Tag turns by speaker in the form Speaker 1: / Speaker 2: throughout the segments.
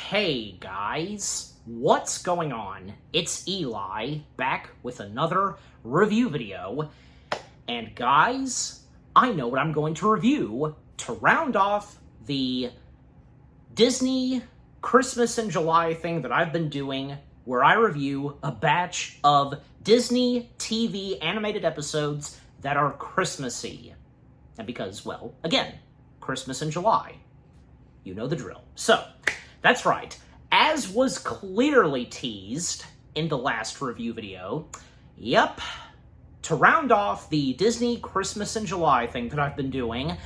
Speaker 1: Hey guys, what's going on? It's Eli, back with another review video. And guys, I know what I'm going to review to round off the Disney Christmas in July thing that I've been doing, where I review a batch of Disney TV animated episodes that are Christmassy. And because, well, again, Christmas in July. You know the drill. So, that's right. As was clearly teased in the last review video, yep, to round off the Disney Christmas in July thing that I've been doing,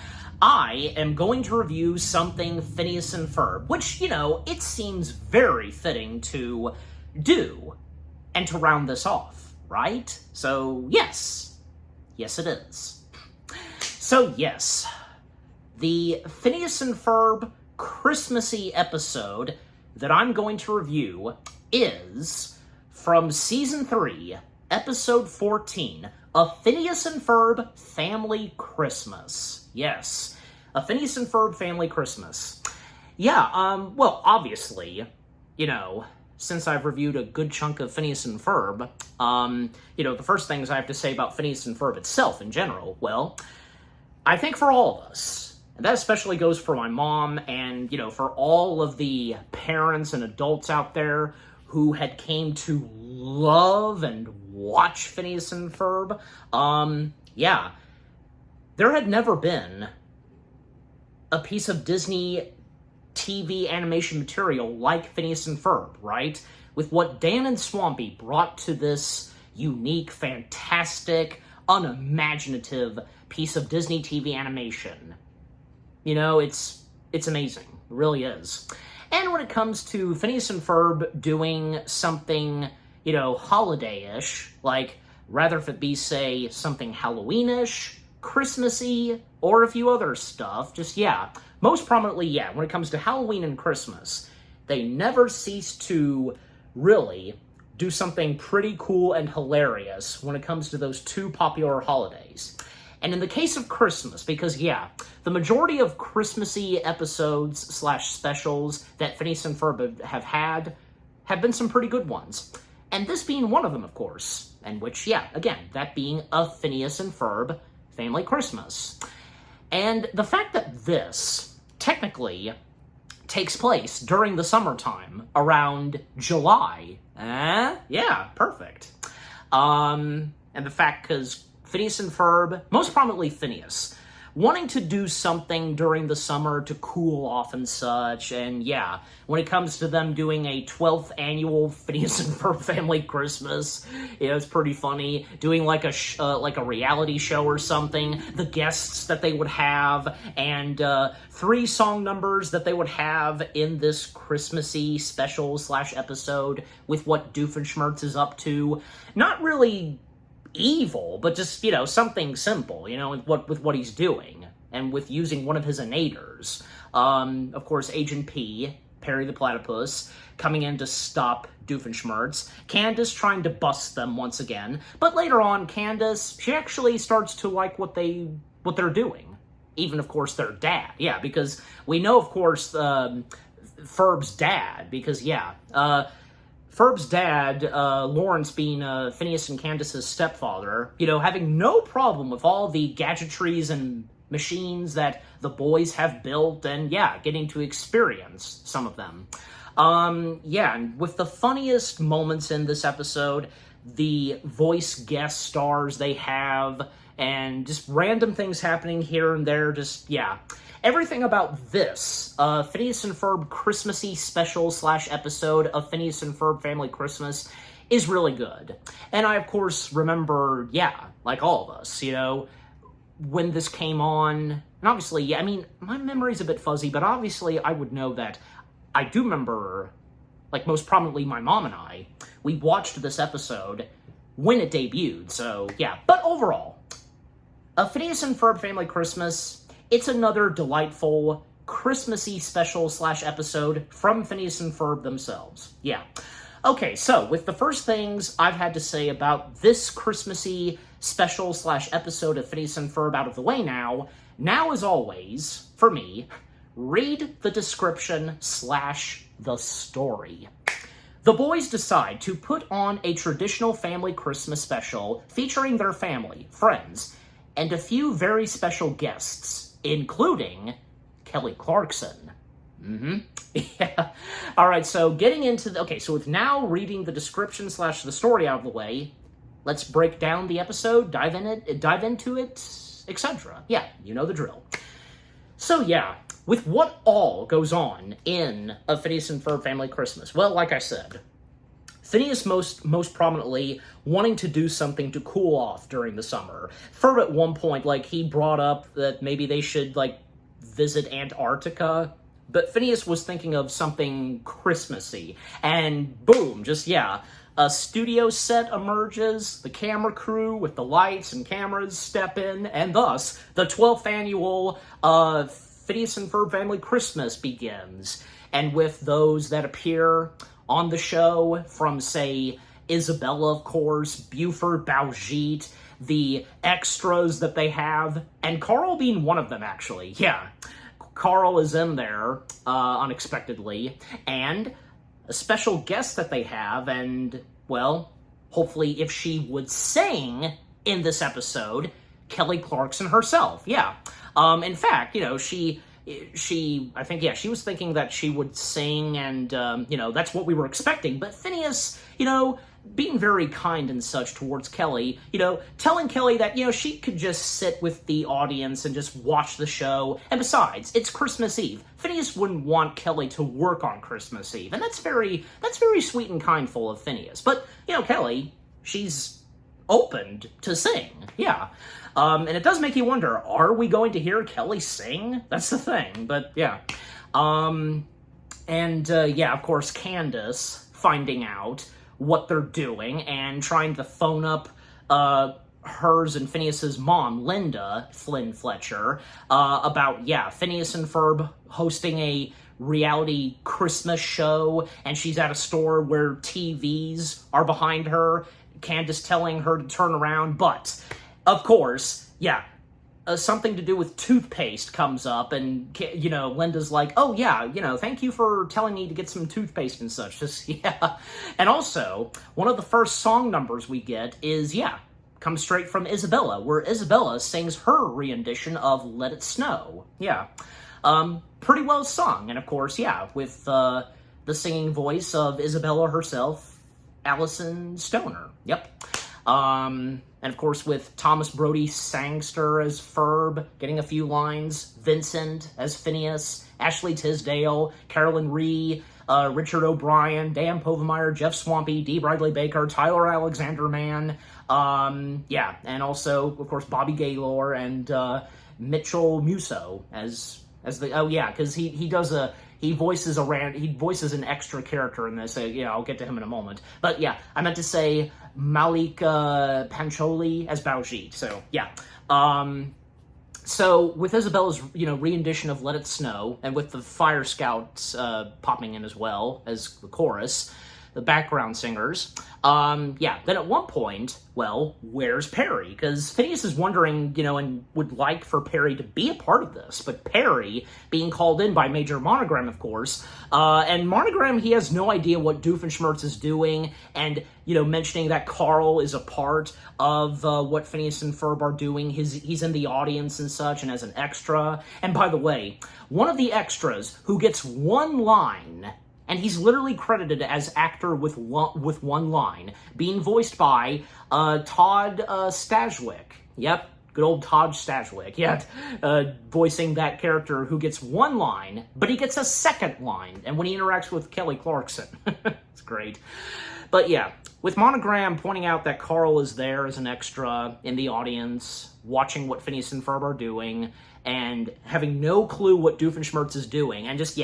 Speaker 1: I am going to review something Phineas and Ferb, which, you know, it seems very fitting to do and to round this off, right? So, yes. Yes, it is. So, yes, the Phineas and Ferb Christmassy episode that I'm going to review is from Season 3, Episode 14, A Phineas and Ferb Family Christmas. Yes, A Phineas and Ferb Family Christmas. Yeah, well, obviously, you know, since I've reviewed a good chunk of Phineas and Ferb, you know, the first things I have to say about Phineas and Ferb itself in general, well, I think for all of us, and that especially goes for my mom and, you know, for all of the parents and adults out there who had came to love and watch Phineas and Ferb, yeah, there had never been a piece of Disney TV animation material like Phineas and Ferb, right? With what Dan and Swampy brought to this unique, fantastic, unimaginative piece of Disney TV animation. You know, it's amazing. It really is. And when it comes to Phineas and Ferb doing something, you know, holiday-ish, like, rather if it be, say, something Halloween-ish, Christmassy, or a few other stuff, just, yeah. Most prominently, yeah, when it comes to Halloween and Christmas, they never cease to really do something pretty cool and hilarious when it comes to those two popular holidays. And in the case of Christmas, because, yeah, the majority of Christmassy episodes / specials that Phineas and Ferb have had have been some pretty good ones. And this being one of them, of course. And which, yeah, again, that being A Phineas and Ferb Family Christmas. And the fact that this, technically, takes place during the summertime, around July. Yeah, perfect. And the fact, because Phineas and Ferb, most prominently Phineas, wanting to do something during the summer to cool off and such, and yeah, when it comes to them doing a 12th annual Phineas and Ferb Family Christmas, you know, it's pretty funny, doing like a reality show or something, the guests that they would have, and 3 song numbers that they would have in this Christmassy special / episode with what Doofenshmirtz is up to. Not really evil, but just, you know, something simple, you know, with what he's doing, and with using one of his innators. Of course, Agent P, Perry the Platypus, coming in to stop Doofenshmirtz. Candace trying to bust them once again, but later on, Candace, she actually starts to like what they're doing. Even, of course, their dad. Yeah, because we know, of course, Ferb's dad, because, yeah, Ferb's dad, Lawrence being Phineas and Candace's stepfather, you know, having no problem with all the gadgetries and machines that the boys have built, and yeah, getting to experience some of them. Yeah, and with the funniest moments in this episode, the voice guest stars they have, and just random things happening here and there, just, yeah. Everything about this Phineas and Ferb Christmassy special / episode of Phineas and Ferb Family Christmas is really good. And I, of course, remember, yeah, like all of us, you know, when this came on, and obviously, yeah, I mean, my memory's a bit fuzzy, but obviously I would know that I do remember, like, most prominently my mom and I, we watched this episode when it debuted, so, yeah. But overall, A Phineas and Ferb Family Christmas, it's another delightful, Christmassy special / episode from Phineas and Ferb themselves. Yeah. Okay, so with the first things I've had to say about this Christmassy special / episode of Phineas and Ferb out of the way now, as always, for me, read the description / the story. The boys decide to put on a traditional family Christmas special featuring their family, friends, and a few very special guests, including Kelly Clarkson. Yeah. All right, so getting into so with now reading the description / the story out of the way, let's break down the episode, dive into it, etc. Yeah, you know the drill. So yeah, with what all goes on in A Phineas and Ferb Family Christmas? Well, like I said, Phineas most prominently wanting to do something to cool off during the summer. Ferb at one point, he brought up that maybe they should, visit Antarctica, but Phineas was thinking of something Christmassy, and boom, a studio set emerges, the camera crew with the lights and cameras step in, and thus, the 12th annual Phineas and Ferb Family Christmas begins. And with those that appear on the show, from, say, Isabella, of course, Buford, Baljeet, the extras that they have, and Carl being one of them, actually. Yeah, Carl is in there, unexpectedly, and a special guest that they have, and, well, hopefully if she would sing in this episode, Kelly Clarkson herself, yeah. In fact, she was thinking that she would sing, and, that's what we were expecting, but Phineas, being very kind and such towards Kelly, telling Kelly that, she could just sit with the audience and just watch the show, and besides, it's Christmas Eve. Phineas wouldn't want Kelly to work on Christmas Eve, and that's very sweet and kindful of Phineas. But, Kelly, she's opened to sing, yeah. And it does make you wonder, are we going to hear Kelly sing? That's the thing, but yeah. Of course, Candace finding out what they're doing and trying to phone up hers and Phineas's mom, Linda Flynn Fletcher, about, Phineas and Ferb hosting a reality Christmas show, and she's at a store where TVs are behind her, Candace telling her to turn around, but, of course, something to do with toothpaste comes up, and, Linda's like, oh, yeah, thank you for telling me to get some toothpaste and such. Just, yeah. And also, one of the first song numbers we get is, comes straight from Isabella, where Isabella sings her rendition of Let It Snow. Yeah. Pretty well sung. And, of course, with the singing voice of Isabella herself, Allison Stoner. Yep. And of course, with Thomas Brody Sangster as Ferb, getting a few lines, Vincent as Phineas, Ashley Tisdale, Carolyn Rhee, Richard O'Brien, Dan Povenmire, Jeff Swampy, Dee Bradley Baker, Tyler Alexander Mann, and also, of course, Bobby Gaylor and Mitchell Musso as because he voices an extra character in this. I'll get to him in a moment. But yeah, I meant to say Malik Pancholi as Baljeet. So yeah. So with Isabella's rendition of Let It Snow, and with the Fire Scouts popping in as well as the chorus, the background singers, then at one point, well, where's Perry? Because Phineas is wondering, and would like for Perry to be a part of this, but Perry being called in by Major Monogram, of course, and Monogram, he has no idea what Doofenshmirtz is doing, and, mentioning that Carl is a part of what Phineas and Ferb are doing. He's in the audience and such, and as an extra. And by the way, one of the extras who gets one line, and he's literally credited as actor with one line, being voiced by Todd Stashwick. Yep, good old Todd Stashwick. Yeah, voicing that character who gets one line, but he gets a second line, and when he interacts with Kelly Clarkson. It's great. But yeah, with Monogram pointing out that Carl is there as an extra in the audience, watching what Phineas and Ferb are doing, and having no clue what Doofenshmirtz is doing, and just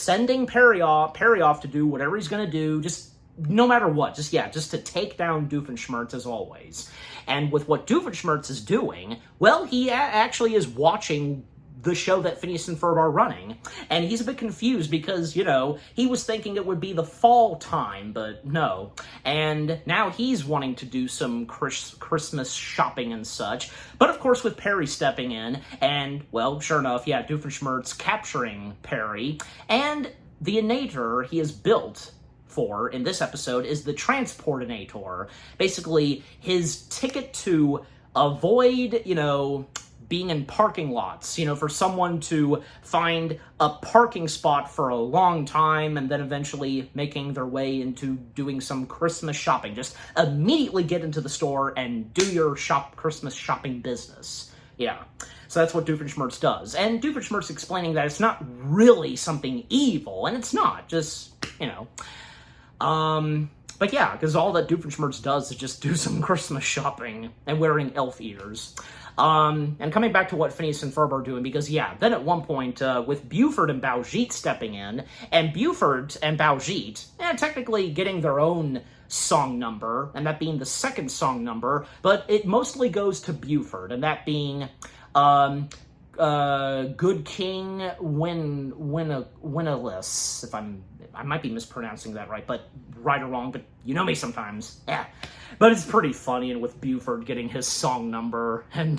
Speaker 1: sending Perry off to do whatever he's going to do, just no matter what, just to take down Doofenshmirtz as always. And with what Doofenshmirtz is doing, well, he actually is watching the show that Phineas and Ferb are running. And he's a bit confused because, he was thinking it would be the fall time, but no. And now he's wanting to do some Christmas shopping and such. But of course, with Perry stepping in, and, well, sure enough, yeah, Doofenshmirtz capturing Perry, and the Inator he has built for in this episode is the Transportinator. Basically, his ticket to avoid, being in parking lots, for someone to find a parking spot for a long time and then eventually making their way into doing some Christmas shopping. Just immediately get into the store and do your Christmas shopping business. Yeah. So that's what Doofenshmirtz does. And Doofenshmirtz explaining that it's not really something evil, and it's not, just, But yeah, because all that Doofenshmirtz does is just do some Christmas shopping and wearing elf ears. And coming back to what Phineas and Ferb are doing, because yeah, then at one point, with Buford and Baljeet stepping in, and Buford and Baljeet, technically getting their own song number, and that being the second song number, but it mostly goes to Buford, and that being, Good King Winaless, I might be mispronouncing that right or wrong, but you know me sometimes. Yeah. But it's pretty funny, and with Buford getting his song number, and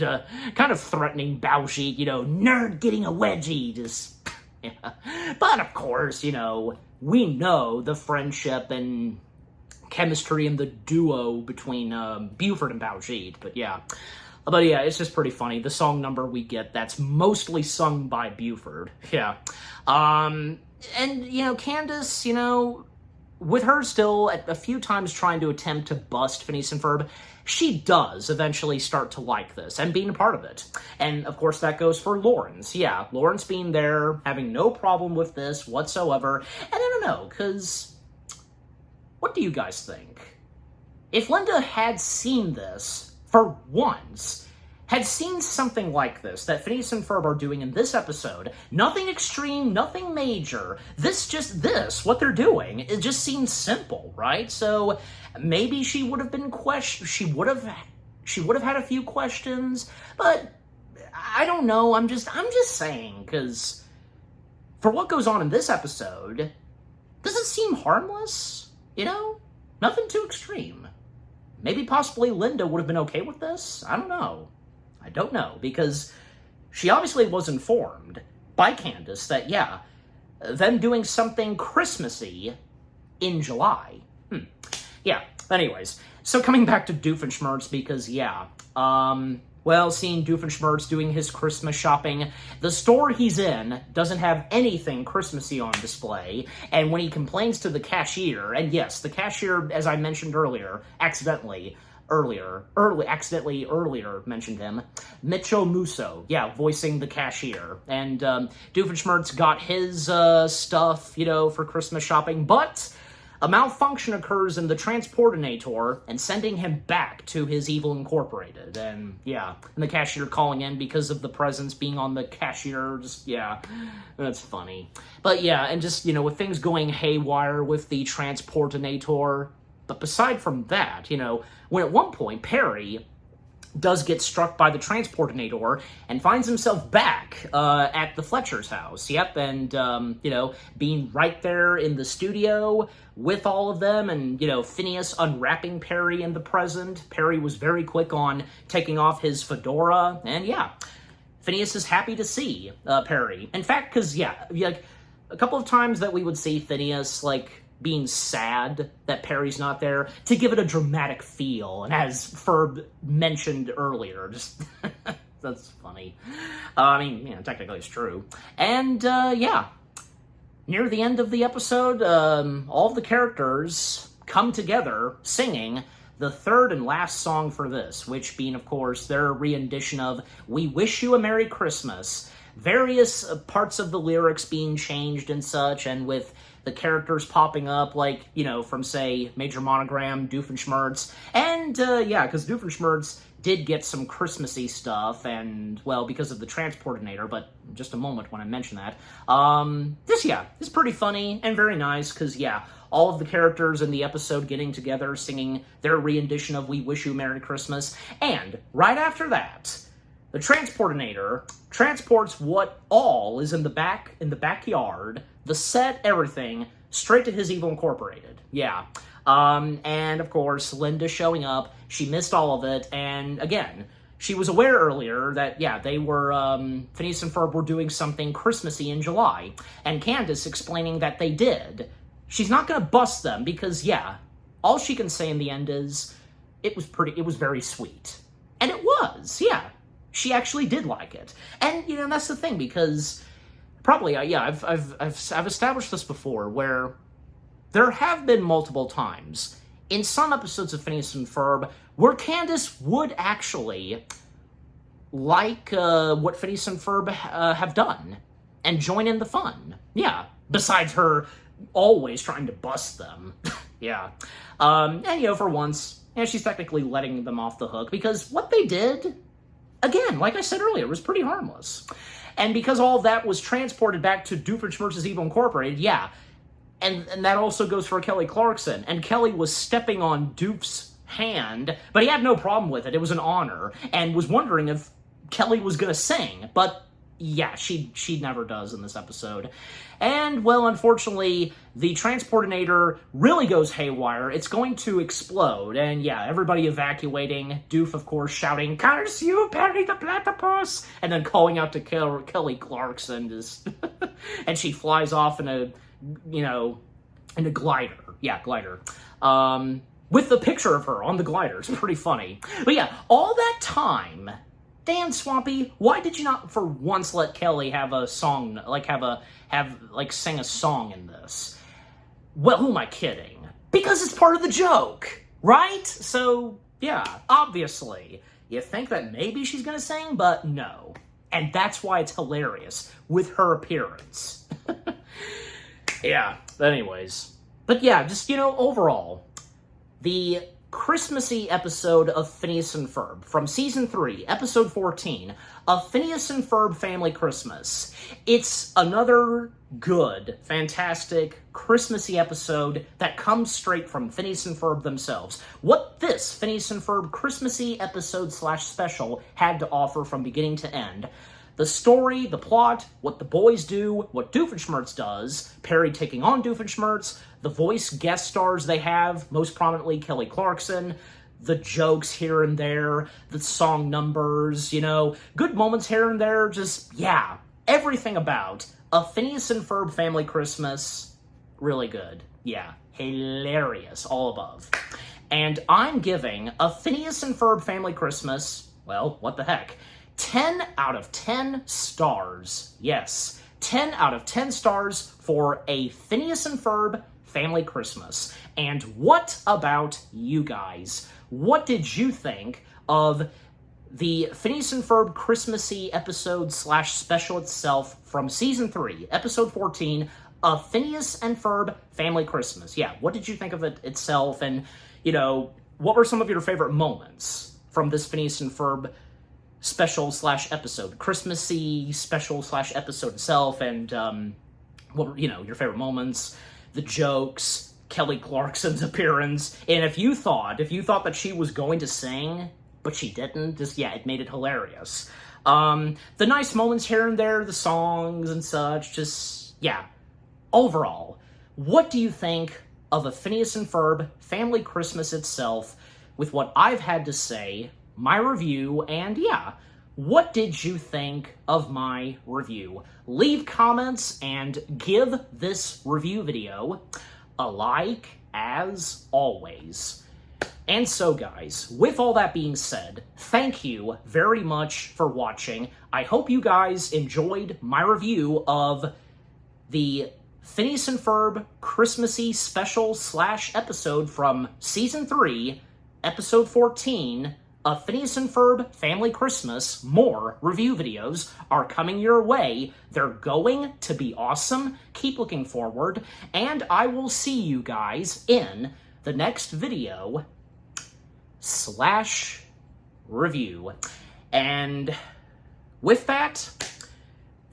Speaker 1: kind of threatening Baljeet, nerd getting a wedgie, just, yeah. But of course, we know the friendship and chemistry and the duo between Buford and Baljeet, but yeah. But yeah, it's just pretty funny. The song number we get, that's mostly sung by Buford. Yeah. And, Candace, with her still a few times trying to attempt to bust Phineas and Ferb, she does eventually start to like this and being a part of it. And, of course, that goes for Lawrence. Yeah, Lawrence being there, having no problem with this whatsoever. And I don't know, because what do you guys think? If Linda had seen this for once, had seen something like this that Phineas and Ferb are doing in this episode, nothing extreme, nothing major, what they're doing, it just seems simple, right? So maybe she would have been she would have had a few questions, but I don't know, I'm just saying, because for what goes on in this episode, does it seem harmless? Nothing too extreme. Maybe possibly Linda would have been okay with this? I don't know, because she obviously was informed by Candace that, yeah, them doing something Christmassy in July. Yeah, anyways, so coming back to Doofenshmirtz, because, yeah, seeing Doofenshmirtz doing his Christmas shopping, the store he's in doesn't have anything Christmassy on display, and when he complains to the cashier, and yes, the cashier, as I mentioned earlier, accidentally mentioned him, Mitchell Musso, yeah, voicing the cashier, and Doofenshmirtz got his stuff, for Christmas shopping, but a malfunction occurs in the Transportinator and sending him back to his Evil Incorporated. And, yeah, and the cashier calling in because of the presents being on the cashier. Just, yeah, that's funny. But, yeah, and just, with things going haywire with the Transportinator. But beside from that, when at one point Perry does get struck by the Transportinator and finds himself back at the Fletcher's house. Yep, and, being right there in the studio with all of them, and, Phineas unwrapping Perry in the present. Perry was very quick on taking off his fedora, and, yeah, Phineas is happy to see Perry. In fact, because, yeah, like, a couple of times that we would see Phineas, being sad that Perry's not there, to give it a dramatic feel, and as Ferb mentioned earlier, just, that's funny. Technically it's true. And, yeah, near the end of the episode, all of the characters come together singing the third and last song for this, which being, of course, their rendition of We Wish You a Merry Christmas. Various parts of the lyrics being changed and such, and with the characters popping up, from, say, Major Monogram, Doofenshmirtz, and, yeah, because Doofenshmirtz did get some Christmassy stuff, and, well, because of the Transportinator, but just a moment when I mention that. It's pretty funny and very nice, because, yeah, all of the characters in the episode getting together, singing their rendition of We Wish You a Merry Christmas, and right after that, the Transportinator transports what all is in the backyard, the set, everything, straight to his Evil Incorporated. Yeah. And of course, Linda showing up, she missed all of it, and again, she was aware earlier that, yeah, they were, Phineas and Ferb were doing something Christmassy in July, and Candace explaining that they did. She's not gonna bust them, because, yeah, all she can say in the end is, it was very sweet. And it was, yeah. She actually did like it. And, you know, that's the thing, because probably, yeah, I've established this before, where there have been multiple times in some episodes of Phineas and Ferb where Candace would actually like what Phineas and Ferb have done and join in the fun. Yeah, besides her always trying to bust them. Yeah. And, you know, for once, you know, she's technically letting them off the hook, because what they did, again, like I said earlier, was pretty harmless. And because all of that was transported back to Doofenshmirtz's Evil Incorporated, yeah, and that also goes for Kelly Clarkson. And Kelly was stepping on Doof's hand, but he had no problem with it. It was an honor, and was wondering if Kelly was going to sing. But yeah, she never does in this episode. And, well, unfortunately, the Transportinator really goes haywire. It's going to explode, and yeah, everybody evacuating. Doof, of course, shouting, "Curse you, Perry the Platypus!" And then calling out to Kelly Clarkson, just and she flies off in a, you know, in a glider. Yeah, glider. With the picture of her on the glider. It's pretty funny. But yeah, all that time, Dan Swampy, why did you not for once let Kelly have a song, sing a song in this? Well, who am I kidding? Because it's part of the joke, right? So, yeah, obviously, you think that maybe she's gonna sing, but no. And that's why it's hilarious, with her appearance. Yeah, but anyways. But yeah, just, you know, overall, the Christmassy episode of Phineas and Ferb from Season 3, Episode 14, of Phineas and Ferb Family Christmas. It's another good, fantastic, Christmassy episode that comes straight from Phineas and Ferb themselves. What this Phineas and Ferb Christmassy episode/special had to offer from beginning to end. The story, the plot, what the boys do, what Doofenshmirtz does, Perry taking on Doofenshmirtz, the voice guest stars they have, most prominently Kelly Clarkson, the jokes here and there, the song numbers, you know, good moments here and there, just, yeah, everything about a Phineas and Ferb Family Christmas, really good. Yeah, hilarious, all above. And I'm giving a Phineas and Ferb Family Christmas, well, what the heck, 10 out of 10 stars. Yes, 10 out of 10 stars for a Phineas and Ferb Family Christmas. And what about you guys? What did you think of the Phineas and Ferb Christmassy episode/special itself from Season 3, Episode 14, of Phineas and Ferb Family Christmas? Yeah, what did you think of it itself? And, you know, what were some of your favorite moments from this Phineas and Ferb special/episode, Christmassy special/episode itself, and what were, you know, your favorite moments, the jokes, Kelly Clarkson's appearance, and if you thought that she was going to sing, but she didn't, just, yeah, it made it hilarious. The nice moments here and there, the songs and such, just, yeah. Overall, what do you think of a Phineas and Ferb Family Christmas itself, with what I've had to say, my review, and yeah, what did you think of my review? Leave comments and give this review video a like, as always. And so, guys, with all that being said, thank you very much for watching. I hope you guys enjoyed my review of the Phineas and Ferb Christmassy special/episode from Season 3, Episode 14, of Phineas and Ferb Family Christmas. More review videos are coming your way. They're going to be awesome. Keep looking forward, and I will see you guys in the next video /review. And with that,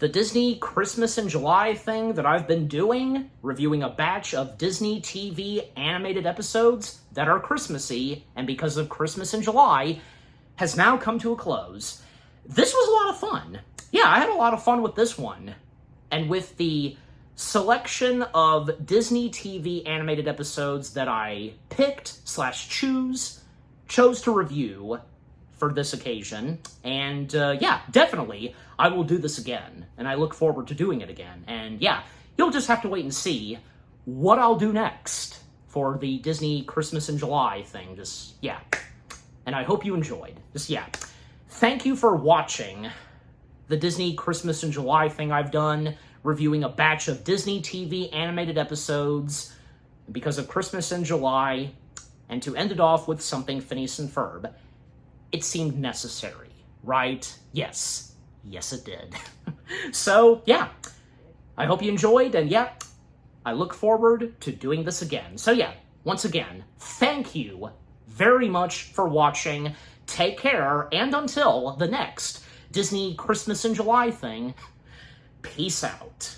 Speaker 1: the Disney Christmas in July thing that I've been doing, reviewing a batch of Disney TV animated episodes that are Christmassy, and because of Christmas in July, has now come to a close. this was a lot of fun. Yeah, I had a lot of fun with this one. And with the selection of Disney TV animated episodes that I chose to review for this occasion. And yeah, definitely, I will do this again. And I look forward to doing it again. And yeah, you'll just have to wait and see what I'll do next for the Disney Christmas in July thing. Just, yeah. And I hope you enjoyed. Just, yeah. Thank you for watching the Disney Christmas in July thing I've done, reviewing a batch of Disney TV animated episodes because of Christmas in July, and to end it off with something Phineas and Ferb. It seemed necessary, right? Yes. Yes, it did. So, yeah. I hope you enjoyed, and yeah, I look forward to doing this again. So yeah, once again, thank you very much for watching. Take care, and until the next Disney Christmas in July thing, peace out.